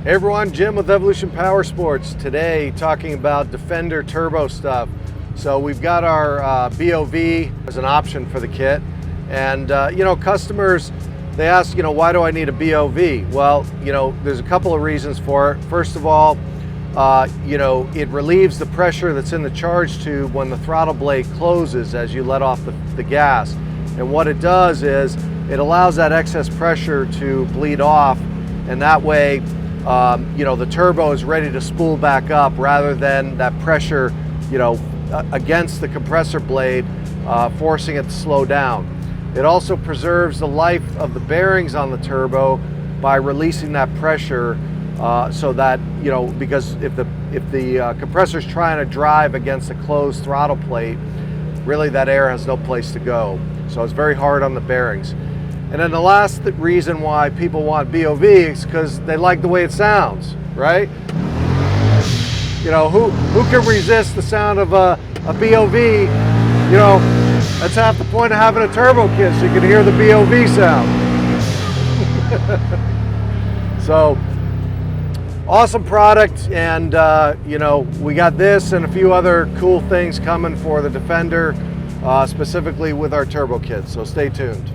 Hey everyone, Jim with Evolution Power Sports. Today talking about Defender turbo stuff. So we've got our BOV as an option for the kit, and customers, they ask, why do I need a BOV? Well, there's a couple of reasons for it. First of all, it relieves the pressure that's in the charge tube when the throttle blade closes as you let off the gas. And what it does is it allows that excess pressure to bleed off, and that way the turbo is ready to spool back up rather than that pressure against the compressor blade forcing it to slow down. It also preserves the life of the bearings on the turbo by releasing that pressure so that because if the compressor is trying to drive against a closed throttle plate, really that air has no place to go. So it's very hard on the bearings. And then the last reason why people want BOV is because they like the way it sounds, right? Who can resist the sound of a BOV? That's half the point of having a turbo kit, so you can hear the BOV sound. So, awesome product, and we got this and a few other cool things coming for the Defender, specifically with our turbo kit, so stay tuned.